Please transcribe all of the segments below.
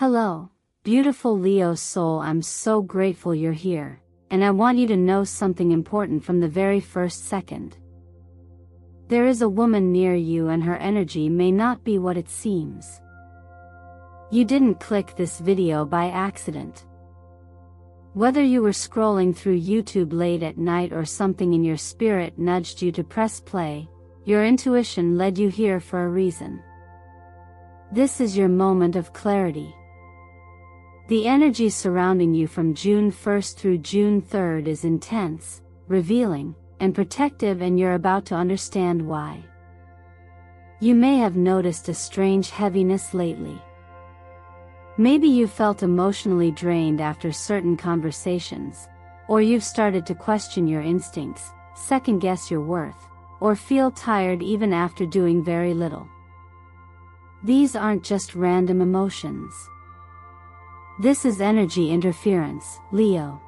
Hello, beautiful Leo soul, I'm so grateful you're here, and I want you to know something important from the very first second. There is a woman near you and her energy may not be what it seems. You didn't click this video by accident. Whether you were scrolling through YouTube late at night or something in your spirit nudged you to press play, your intuition led you here for a reason. This is your moment of clarity. The energy surrounding you from June 1st through June 3rd is intense, revealing, and protective, and you're about to understand why. You may have noticed a strange heaviness lately. Maybe you felt emotionally drained after certain conversations, or you've started to question your instincts, second-guess your worth, or feel tired even after doing very little. These aren't just random emotions. This is energy interference, Leo.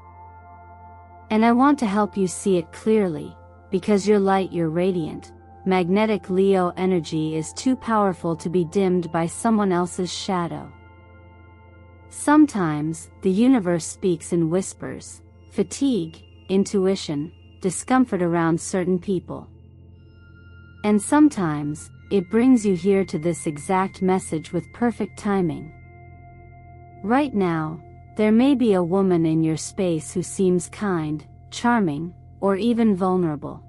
And I want to help you see it clearly, because your light, your radiant, magnetic Leo energy is too powerful to be dimmed by someone else's shadow. Sometimes, the universe speaks in whispers, fatigue, intuition, discomfort around certain people. And sometimes, it brings you here to this exact message with perfect timing. Right now, there may be a woman in your space who seems kind, charming, or even vulnerable.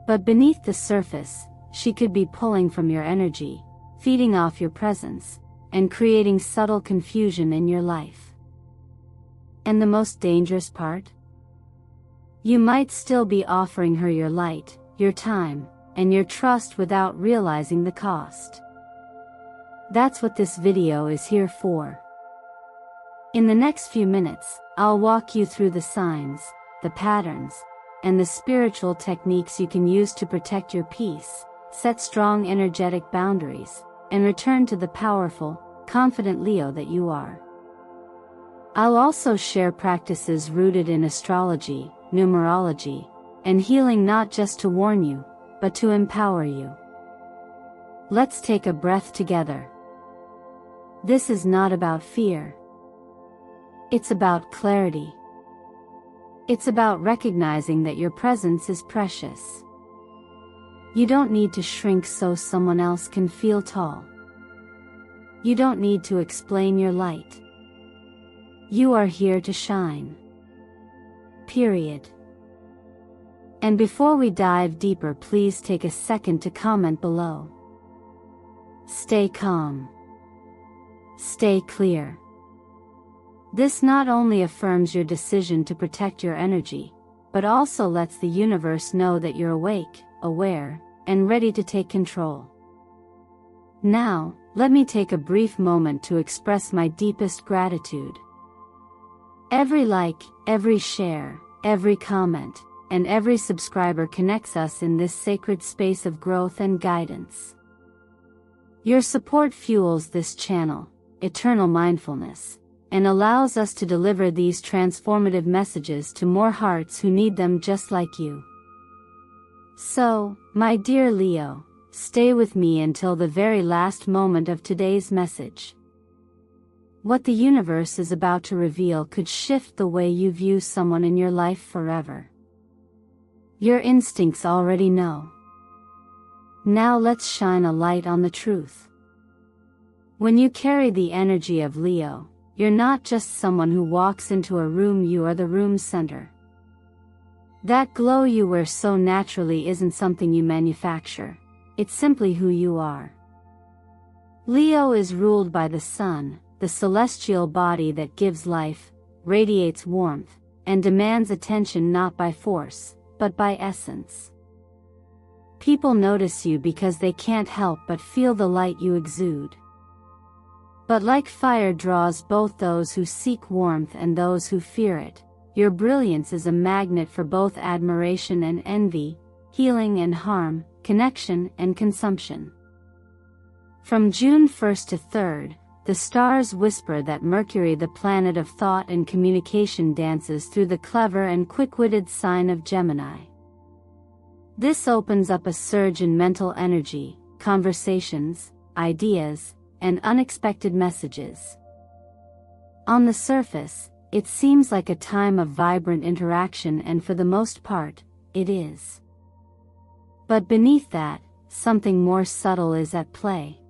But beneath the surface, she could be pulling from your energy, feeding off your presence, and creating subtle confusion in your life. And the most dangerous part? You might still be offering her your light, your time, and your trust without realizing the cost. That's what this video is here for. In the next few minutes, I'll walk you through the signs, the patterns, and the spiritual techniques you can use to protect your peace, set strong energetic boundaries, and return to the powerful, confident Leo that you are. I'll also share practices rooted in astrology, numerology, and healing, not just to warn you, but to empower you. Let's take a breath together. This is not about fear. It's about clarity. It's about recognizing that your presence is precious. You don't need to shrink so someone else can feel tall. You don't need to explain your light. You are here to shine. Period. And before we dive deeper, please take a second to comment below. Stay calm. Stay clear. This not only affirms your decision to protect your energy, but also lets the universe know that you're awake, aware, and ready to take control. Now, let me take a brief moment to express my deepest gratitude. Every like, every share, every comment, and every subscriber connects us in this sacred space of growth and guidance. Your support fuels this channel, Eternal Mindfulness, and allows us to deliver these transformative messages to more hearts who need them just like you. So, my dear Leo, stay with me until the very last moment of today's message. What the universe is about to reveal could shift the way you view someone in your life forever. Your instincts already know. Now let's shine a light on the truth. When you carry the energy of Leo, you're not just someone who walks into a room, you are the room's center. That glow you wear so naturally isn't something you manufacture, it's simply who you are. Leo is ruled by the sun, the celestial body that gives life, radiates warmth, and demands attention not by force, but by essence. People notice you because they can't help but feel the light you exude. But like fire draws both those who seek warmth and those who fear it, your brilliance is a magnet for both admiration and envy, healing and harm, connection and consumption. From June 1st to 3rd, the stars whisper that Mercury, the planet of thought and communication, dances through the clever and quick-witted sign of Gemini. This opens up a surge in mental energy, conversations, ideas, and unexpected messages. On the surface, it seems like a time of vibrant interaction, and for the most part, it is. But beneath that, something more subtle is at play.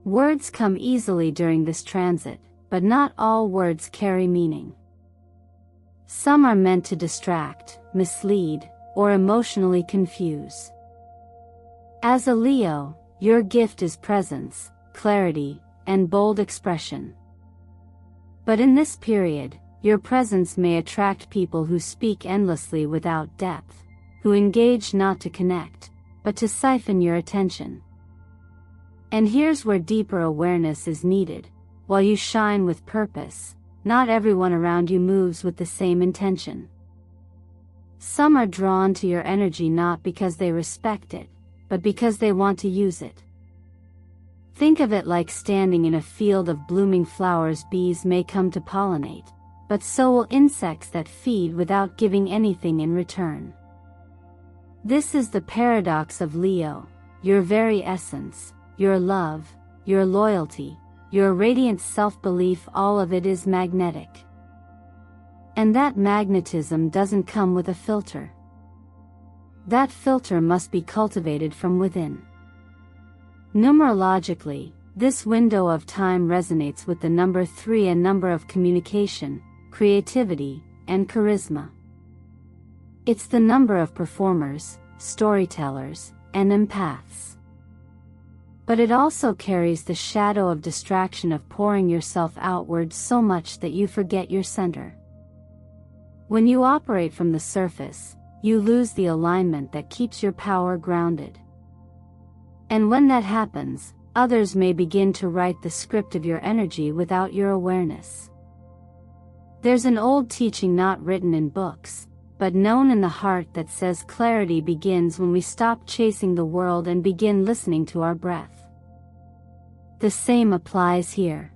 Words come easily during this transit, but not all words carry meaning. Some are meant to distract, mislead, or emotionally confuse. As a Leo, your gift is presence, clarity, and bold expression. But in this period, your presence may attract people who speak endlessly without depth, who engage not to connect, but to siphon your attention. And here's where deeper awareness is needed. While you shine with purpose, not everyone around you moves with the same intention. Some are drawn to your energy not because they respect it, but because they want to use it. Think of it like standing in a field of blooming flowers. Bees may come to pollinate, but so will insects that feed without giving anything in return. This is the paradox of Leo. Your very essence, your love, your loyalty, your radiant self-belief, all of it is magnetic. And that magnetism doesn't come with a filter. That filter must be cultivated from within. Numerologically, this window of time resonates with the number 3, a number of communication, creativity, and charisma. It's the number of performers, storytellers, and empaths. But it also carries the shadow of distraction of pouring yourself outward so much that you forget your center. When you operate from the surface, you lose the alignment that keeps your power grounded. And when that happens, others may begin to write the script of your energy without your awareness. There's an old teaching not written in books, but known in the heart, that says clarity begins when we stop chasing the world and begin listening to our breath. The same applies here.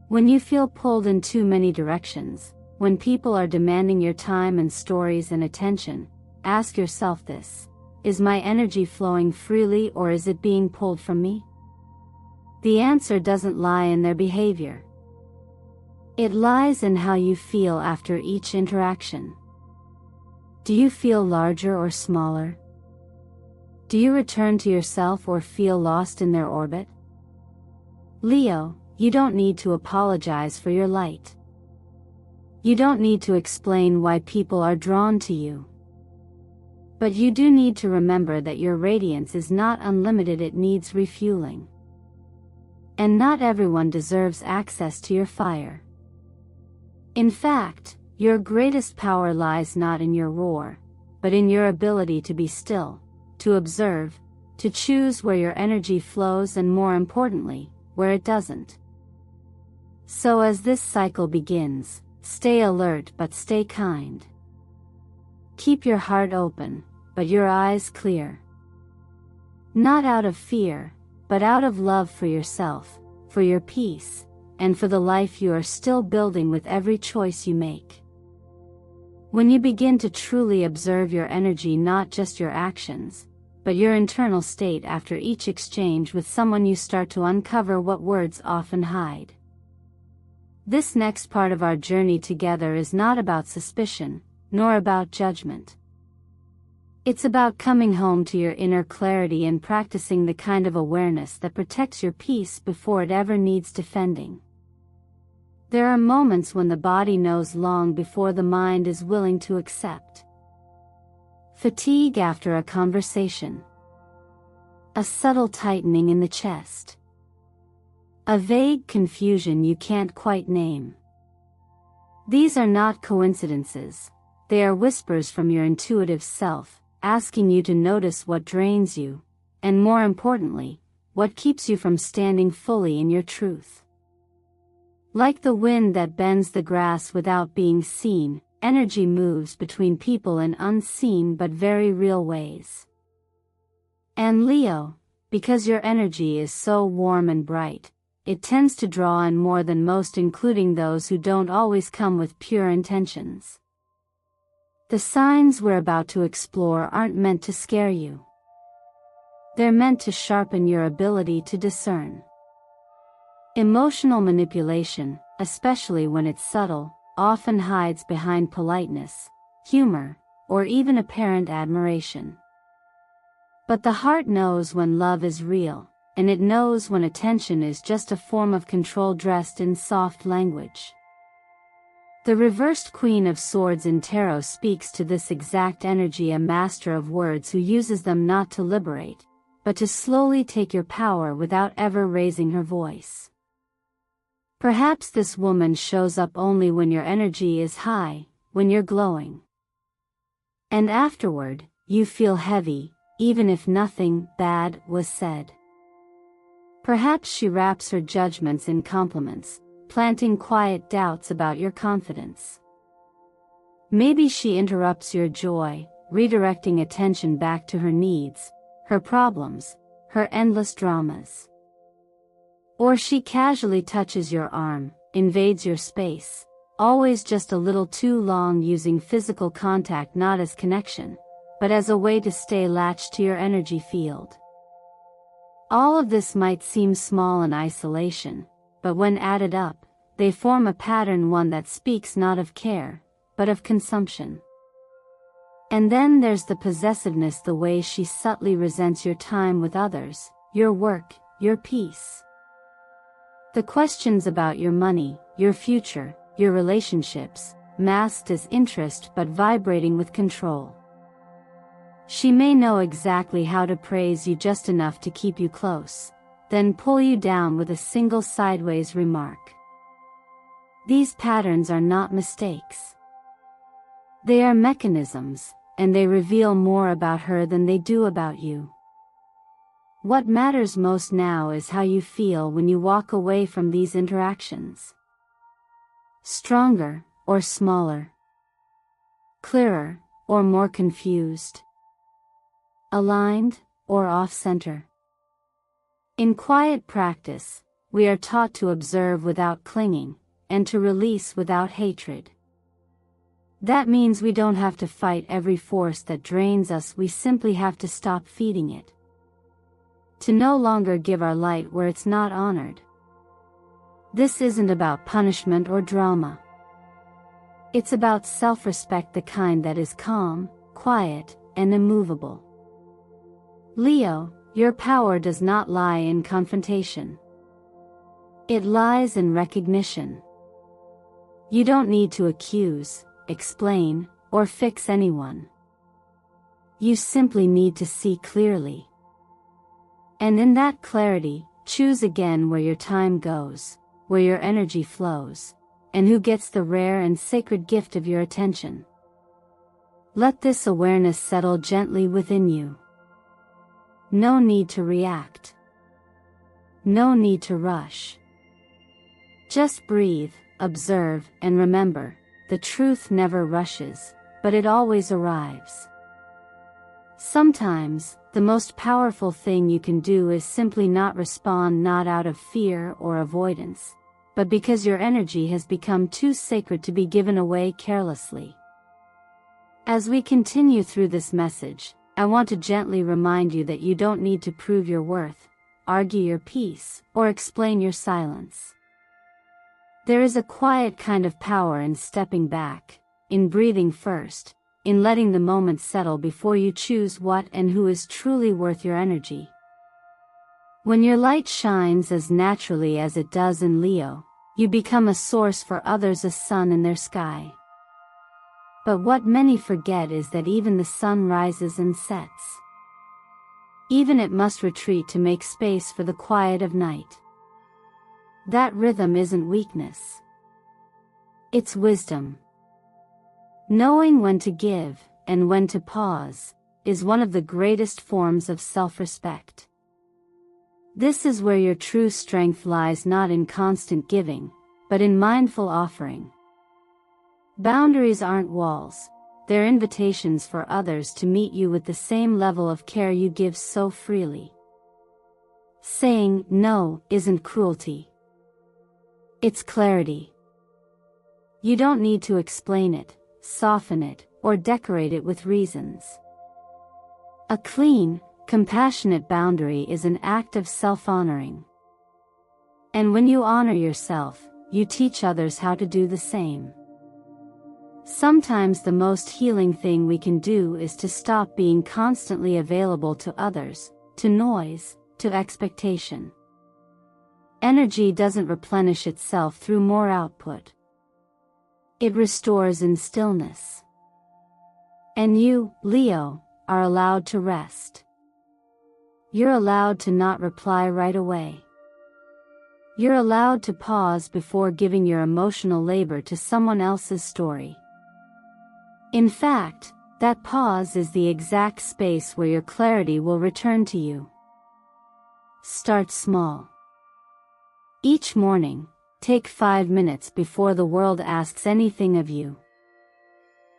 When you feel pulled in too many directions, when people are demanding your time and stories and attention, ask yourself this: is my energy flowing freely, or is it being pulled from me? The answer doesn't lie in their behavior. It lies in how you feel after each interaction. Do you feel larger or smaller? Do you return to yourself or feel lost in their orbit? Leo, you don't need to apologize for your light. You don't need to explain why people are drawn to you. But you do need to remember that your radiance is not unlimited, it needs refueling. And not everyone deserves access to your fire. In fact, your greatest power lies not in your roar, but in your ability to be still, to observe, to choose where your energy flows, and more importantly, where it doesn't. So as this cycle begins, stay alert but stay kind. Keep your heart open, but your eyes clear. Not out of fear, but out of love for yourself, for your peace, and for the life you are still building with every choice you make. When you begin to truly observe your energy, not just your actions, but your internal state after each exchange with someone, you start to uncover what words often hide. This next part of our journey together is not about suspicion, nor about judgment. It's about coming home to your inner clarity and practicing the kind of awareness that protects your peace before it ever needs defending. There are moments when the body knows long before the mind is willing to accept. Fatigue after a conversation. A subtle tightening in the chest. A vague confusion you can't quite name. These are not coincidences. They are whispers from your intuitive self, asking you to notice what drains you, and more importantly, what keeps you from standing fully in your truth. Like the wind that bends the grass without being seen, energy moves between people in unseen but very real ways. And Leo, because your energy is so warm and bright, it tends to draw in more than most, including those who don't always come with pure intentions. The signs we're about to explore aren't meant to scare you. They're meant to sharpen your ability to discern. Emotional manipulation, especially when it's subtle, often hides behind politeness, humor, or even apparent admiration. But the heart knows when love is real, and it knows when attention is just a form of control dressed in soft language. The reversed Queen of Swords in Tarot speaks to this exact energy, a master of words who uses them not to liberate, but to slowly take your power without ever raising her voice. Perhaps this woman shows up only when your energy is high, when you're glowing. And afterward, you feel heavy, even if nothing bad was said. Perhaps she wraps her judgments in compliments, planting quiet doubts about your confidence. Maybe she interrupts your joy, redirecting attention back to her needs, her problems, her endless dramas. Or she casually touches your arm, invades your space, always just a little too long, using physical contact not as connection, but as a way to stay latched to your energy field. All of this might seem small in isolation, but when added up, they form a pattern, one that speaks not of care, but of consumption. And then there's the possessiveness, the way she subtly resents your time with others, your work, your peace. The questions about your money, your future, your relationships, masked as interest but vibrating with control. She may know exactly how to praise you just enough to keep you close, then pull you down with a single sideways remark. These patterns are not mistakes. They are mechanisms, and they reveal more about her than they do about you. What matters most now is how you feel when you walk away from these interactions. Stronger or smaller? Clearer or more confused? Aligned or off-center? In quiet practice, we are taught to observe without clinging, and to release without hatred. That means we don't have to fight every force that drains us, we simply have to stop feeding it. To no longer give our light where it's not honored. This isn't about punishment or drama. It's about self-respect, the kind that is calm, quiet, and immovable. Leo, your power does not lie in confrontation. It lies in recognition. You don't need to accuse, explain, or fix anyone. You simply need to see clearly. And in that clarity, choose again where your time goes, where your energy flows, and who gets the rare and sacred gift of your attention. Let this awareness settle gently within you. No need to react. No need to rush. Just breathe, observe, and remember, the truth never rushes, but it always arrives. Sometimes, the most powerful thing you can do is simply not respond, not out of fear or avoidance, but because your energy has become too sacred to be given away carelessly. As we continue through this message, I want to gently remind you that you don't need to prove your worth, argue your peace, or explain your silence. There is a quiet kind of power in stepping back, in breathing first, in letting the moment settle before you choose what and who is truly worth your energy. When your light shines as naturally as it does in Leo, you become a source for others, a sun in their sky. But what many forget is that even the sun rises and sets. Even it must retreat to make space for the quiet of night. That rhythm isn't weakness. It's wisdom. Knowing when to give, and when to pause, is one of the greatest forms of self-respect. This is where your true strength lies, not in constant giving, but in mindful offering. Boundaries aren't walls, they're invitations for others to meet you with the same level of care you give so freely. Saying no isn't cruelty. It's clarity. You don't need to explain it, soften it, or decorate it with reasons. A clean, compassionate boundary is an act of self-honoring. And when you honor yourself, you teach others how to do the same. Sometimes the most healing thing we can do is to stop being constantly available to others, to noise, to expectation. Energy doesn't replenish itself through more output. It restores in stillness. And you, Leo, are allowed to rest. You're allowed to not reply right away. You're allowed to pause before giving your emotional labor to someone else's story. In fact, that pause is the exact space where your clarity will return to you. Start small. Each morning, take 5 minutes before the world asks anything of you.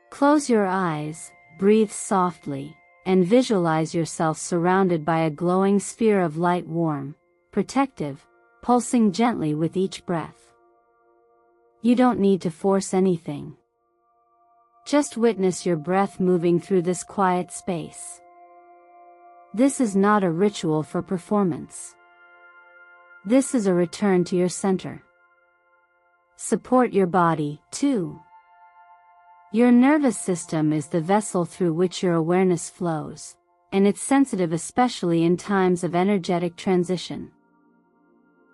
Close your eyes, breathe softly, and visualize yourself surrounded by a glowing sphere of light, warm, protective, pulsing gently with each breath. You don't need to force anything. Just witness your breath moving through this quiet space. This is not a ritual for performance. This is a return to your center. Support your body, too. Your nervous system is the vessel through which your awareness flows, and it's sensitive especially in times of energetic transition.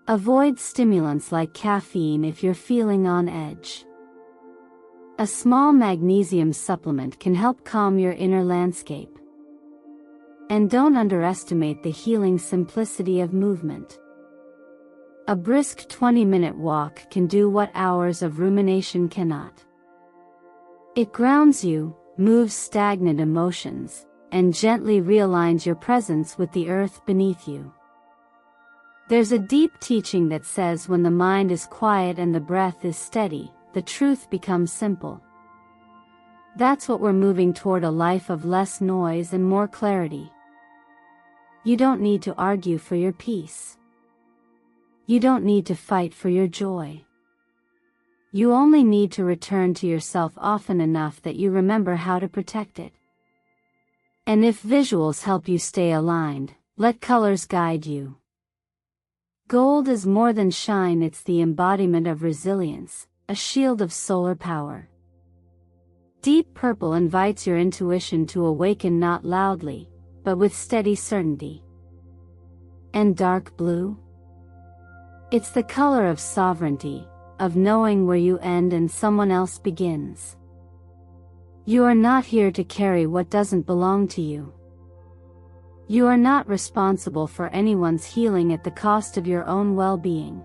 Avoid stimulants like caffeine if you're feeling on edge. A small magnesium supplement can help calm your inner landscape. And don't underestimate the healing simplicity of movement. A brisk 20-minute walk can do what hours of rumination cannot. It grounds you, moves stagnant emotions, and gently realigns your presence with the earth beneath you. There's a deep teaching that says when the mind is quiet and the breath is steady, the truth becomes simple. That's what we're moving toward, a life of less noise and more clarity. You don't need to argue for your peace. You don't need to fight for your joy. You only need to return to yourself often enough that you remember how to protect it. And if visuals help you stay aligned, let colors guide you. Gold is more than shine, it's the embodiment of resilience, a shield of solar power. Deep purple invites your intuition to awaken, not loudly, but with steady certainty. And dark blue? It's the color of sovereignty, of knowing where you end and someone else begins. You are not here to carry what doesn't belong to you. You are not responsible for anyone's healing at the cost of your own well-being.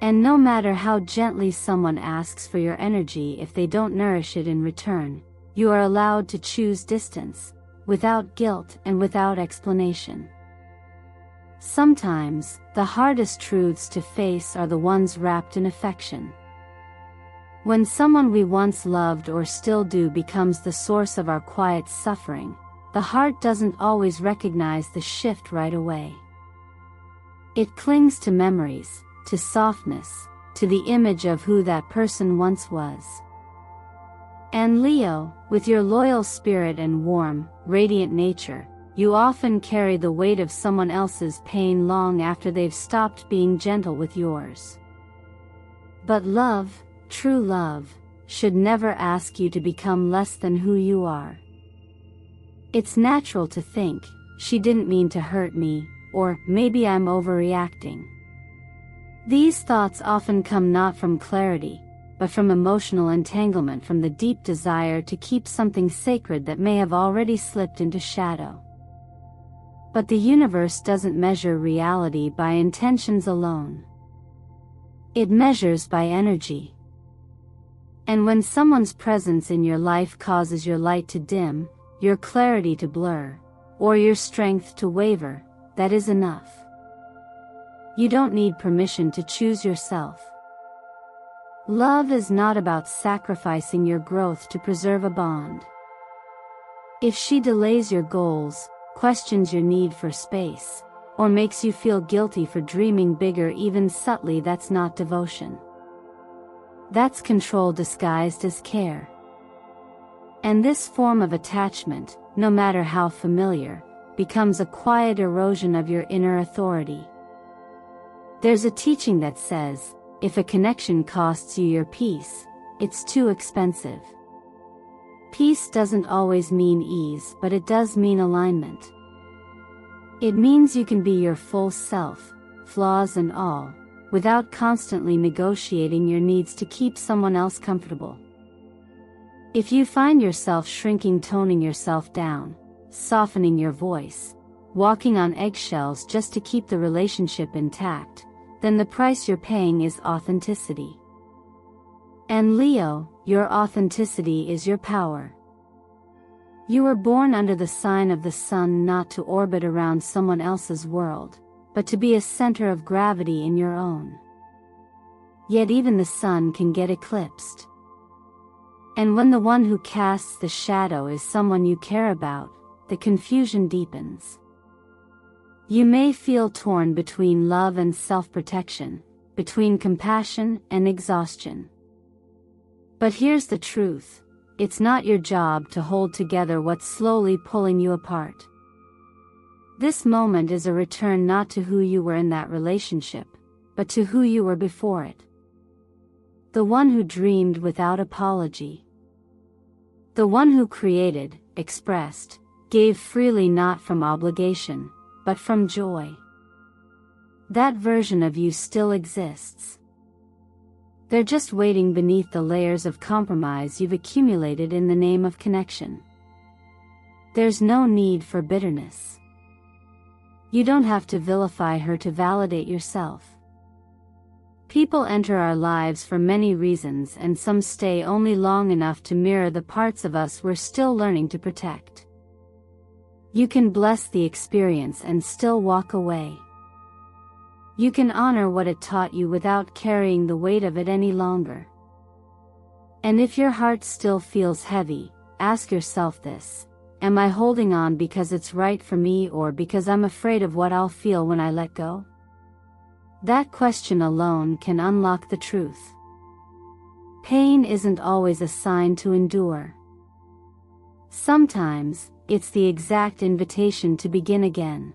And no matter how gently someone asks for your energy, if they don't nourish it in return, you are allowed to choose distance, without guilt and without explanation. Sometimes, the hardest truths to face are the ones wrapped in affection. When someone we once loved or still do becomes the source of our quiet suffering, the heart doesn't always recognize the shift right away. It clings to memories, to softness, to the image of who that person once was. And Leo, with your loyal spirit and warm, radiant nature, you often carry the weight of someone else's pain long after they've stopped being gentle with yours. But love, true love, should never ask you to become less than who you are. It's natural to think, she didn't mean to hurt me, or maybe I'm overreacting. These thoughts often come not from clarity, but from emotional entanglement, from the deep desire to keep something sacred that may have already slipped into shadow. But the universe doesn't measure reality by intentions alone. It measures by energy. And when someone's presence in your life causes your light to dim, your clarity to blur, or your strength to waver, that is enough. You don't need permission to choose yourself. Love is not about sacrificing your growth to preserve a bond. If she delays your goals, questions your need for space, or makes you feel guilty for dreaming bigger even subtly, that's not devotion. That's control disguised as care. And this form of attachment, no matter how familiar, becomes a quiet erosion of your inner authority. There's a teaching that says, if a connection costs you your peace, it's too expensive. Peace doesn't always mean ease, but it does mean alignment. It means you can be your full self, flaws and all, without constantly negotiating your needs to keep someone else comfortable. If you find yourself shrinking, toning yourself down, softening your voice, walking on eggshells just to keep the relationship intact, then the price you're paying is authenticity. And Leo, your authenticity is your power. You were born under the sign of the sun, not to orbit around someone else's world, but to be a center of gravity in your own. Yet even the sun can get eclipsed. And when the one who casts the shadow is someone you care about, the confusion deepens. You may feel torn between love and self-protection, between compassion and exhaustion. But here's the truth. It's not your job to hold together what's slowly pulling you apart. This moment is a return not to who you were in that relationship, but to who you were before it. The one who dreamed without apology. The one who created, expressed, gave freely, not from obligation, but from joy. That version of you still exists. They're just waiting beneath the layers of compromise you've accumulated in the name of connection. There's no need for bitterness. You don't have to vilify her to validate yourself. People enter our lives for many reasons, and some stay only long enough to mirror the parts of us we're still learning to protect. You can bless the experience and still walk away. You can honor what it taught you without carrying the weight of it any longer. And if your heart still feels heavy, ask yourself this: am I holding on because it's right for me, or because I'm afraid of what I'll feel when I let go? That question alone can unlock the truth. Pain isn't always a sign to endure. Sometimes, it's the exact invitation to begin again.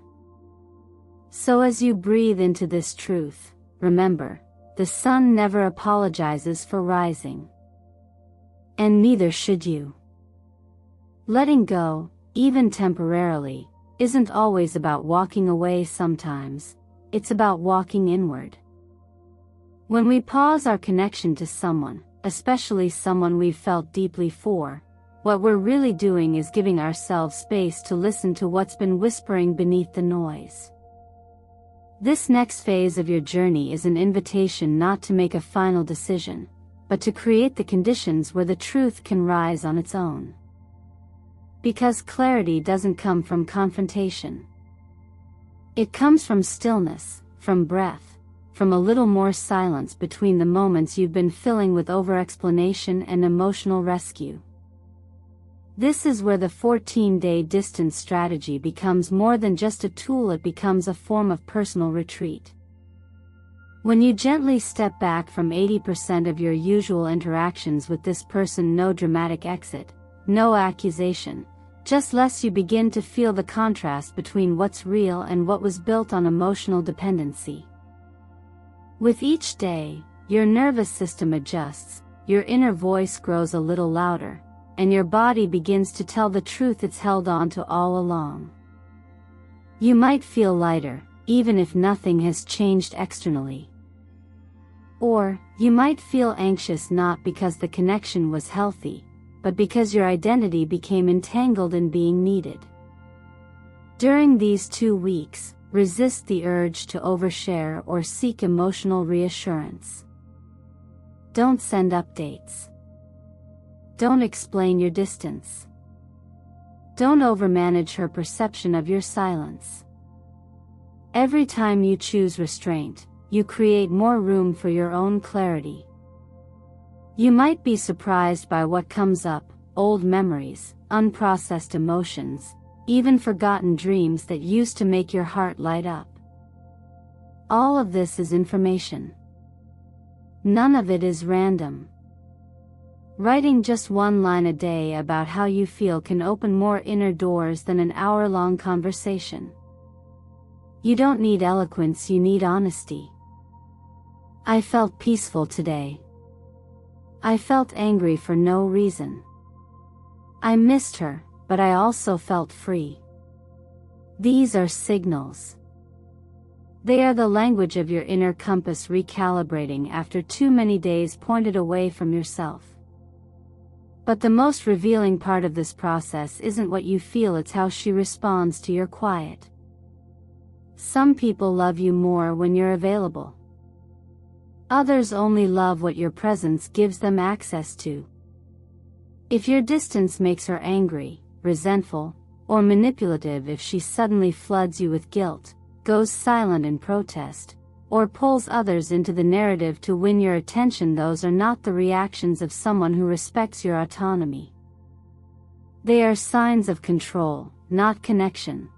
So as you breathe into this truth, remember, the sun never apologizes for rising. And neither should you. Letting go, even temporarily, isn't always about walking away. Sometimes, it's about walking inward. When we pause our connection to someone, especially someone we've felt deeply for, what we're really doing is giving ourselves space to listen to what's been whispering beneath the noise. This next phase of your journey is an invitation not to make a final decision, but to create the conditions where the truth can rise on its own. Because clarity doesn't come from confrontation. It comes from stillness, from breath, from a little more silence between the moments you've been filling with over-explanation and emotional rescue. This is where the 14-day distance strategy becomes more than just a tool. It becomes a form of personal retreat. When you gently step back from 80% of your usual interactions with this person, no dramatic exit, no accusation, just less, you begin to feel the contrast between what's real and what was built on emotional dependency. With each day, your nervous system adjusts, your inner voice grows a little louder, and your body begins to tell the truth it's held on to all along. You might feel lighter, even if nothing has changed externally. Or, you might feel anxious, not because the connection was healthy, but because your identity became entangled in being needed. During these 2 weeks, resist the urge to overshare or seek emotional reassurance. Don't send updates. Don't explain your distance. Don't overmanage her perception of your silence. Every time you choose restraint, you create more room for your own clarity. You might be surprised by what comes up: old memories, unprocessed emotions, even forgotten dreams that used to make your heart light up. All of this is information. None of it is random. Writing just one line a day about how you feel can open more inner doors than an hour-long conversation. You don't need eloquence, you need honesty. I felt peaceful today. I felt angry for no reason. I missed her, but I also felt free. These are signals. They are the language of your inner compass recalibrating after too many days pointed away from yourself. But the most revealing part of this process isn't what you feel, it's how she responds to your quiet. Some people love you more when you're available. Others only love what your presence gives them access to. If your distance makes her angry, resentful, or manipulative, if she suddenly floods you with guilt, goes silent in protest, or pulls others into the narrative to win your attention, those are not the reactions of someone who respects your autonomy. They are signs of control, not connection.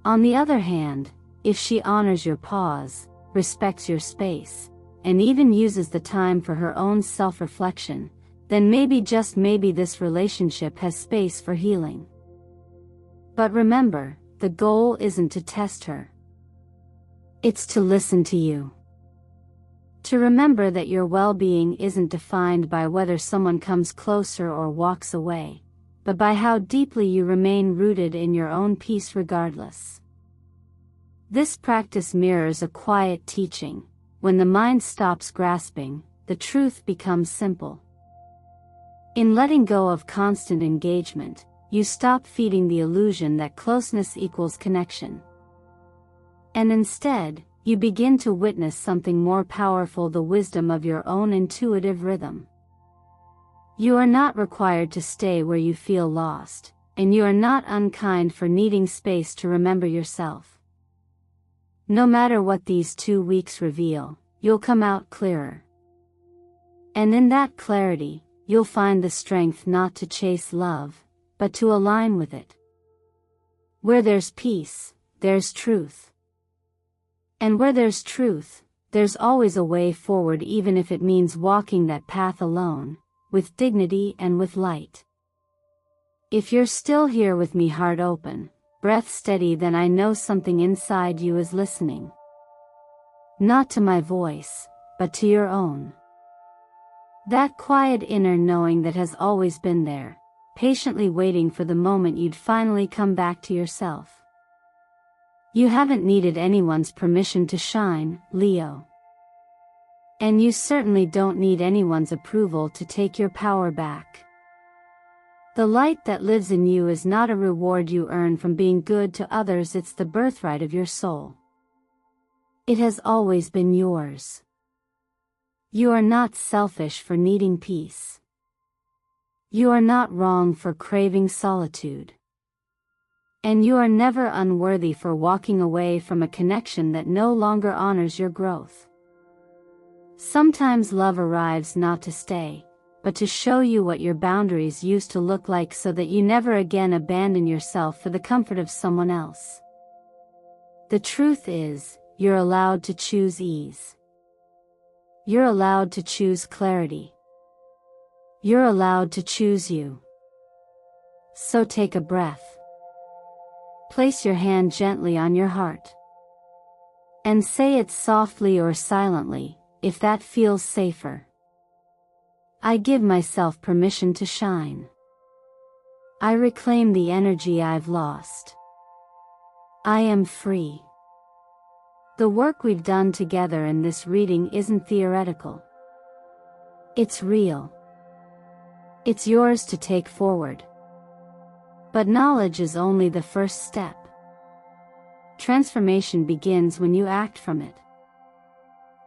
On the other hand, if she honors your pause, respects your space, and even uses the time for her own self-reflection, then maybe, just maybe, this relationship has space for healing. But remember, the goal isn't to test her. It's to listen to you. To remember that your well-being isn't defined by whether someone comes closer or walks away, but by how deeply you remain rooted in your own peace regardless. This practice mirrors a quiet teaching. When the mind stops grasping, the truth becomes simple. In letting go of constant engagement, you stop feeding the illusion that closeness equals connection. And instead, you begin to witness something more powerful: the wisdom of your own intuitive rhythm. You are not required to stay where you feel lost, and you are not unkind for needing space to remember yourself. No matter what these 2 weeks reveal, you'll come out clearer. And in that clarity, you'll find the strength not to chase love, but to align with it. Where there's peace, there's truth. And where there's truth, there's always a way forward, even if it means walking that path alone, with dignity and with light. If you're still here with me, heart open, breath steady, then I know something inside you is listening. Not to my voice, but to your own. That quiet inner knowing that has always been there, patiently waiting for the moment you'd finally come back to yourself. You haven't needed anyone's permission to shine, Leo. And you certainly don't need anyone's approval to take your power back. The light that lives in you is not a reward you earn from being good to others, it's the birthright of your soul. It has always been yours. You are not selfish for needing peace. You are not wrong for craving solitude. And you are never unworthy for walking away from a connection that no longer honors your growth. Sometimes love arrives not to stay, but to show you what your boundaries used to look like, so that you never again abandon yourself for the comfort of someone else. The truth is, you're allowed to choose ease. You're allowed to choose clarity. You're allowed to choose you. So take a breath. Place your hand gently on your heart. And say it softly or silently, if that feels safer. I give myself permission to shine. I reclaim the energy I've lost. I am free. The work we've done together in this reading isn't theoretical. It's real. It's yours to take forward. But knowledge is only the first step. Transformation begins when you act from it.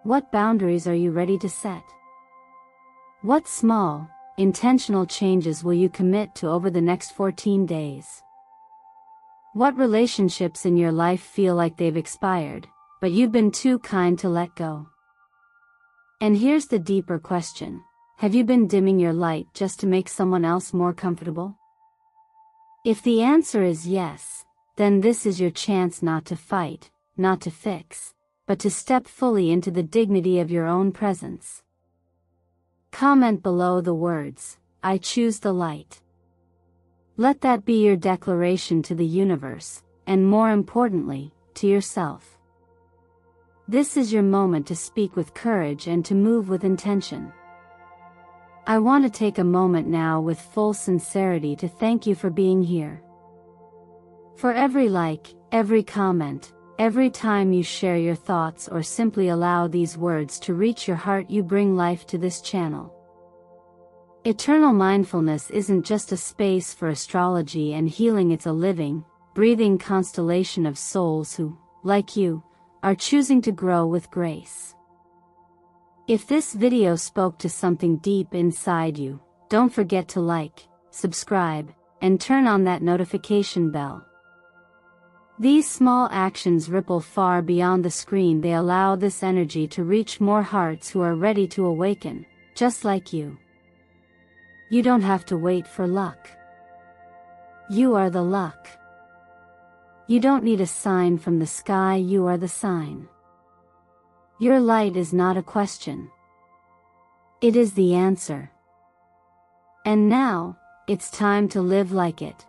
What boundaries are you ready to set? What small, intentional changes will you commit to over the next 14 days? What relationships in your life feel like they've expired, but you've been too kind to let go? And here's the deeper question: have you been dimming your light just to make someone else more comfortable? If the answer is yes, then this is your chance not to fight, not to fix, but to step fully into the dignity of your own presence. Comment below the words, "I choose the light." Let that be your declaration to the universe, and more importantly, to yourself. This is your moment to speak with courage and to move with intention. I want to take a moment now with full sincerity to thank you for being here. For every like, every comment, every time you share your thoughts or simply allow these words to reach your heart, you bring life to this channel. Eternal mindfulness isn't just a space for astrology and healing, it's a living, breathing constellation of souls who, like you, are choosing to grow with grace. If this video spoke to something deep inside you, don't forget to like, subscribe, and turn on that notification bell. These small actions ripple far beyond the screen. They allow this energy to reach more hearts who are ready to awaken, just like you. You don't have to wait for luck. You are the luck. You don't need a sign from the sky, you are the sign. Your light is not a question. It is the answer. And now, it's time to live like it.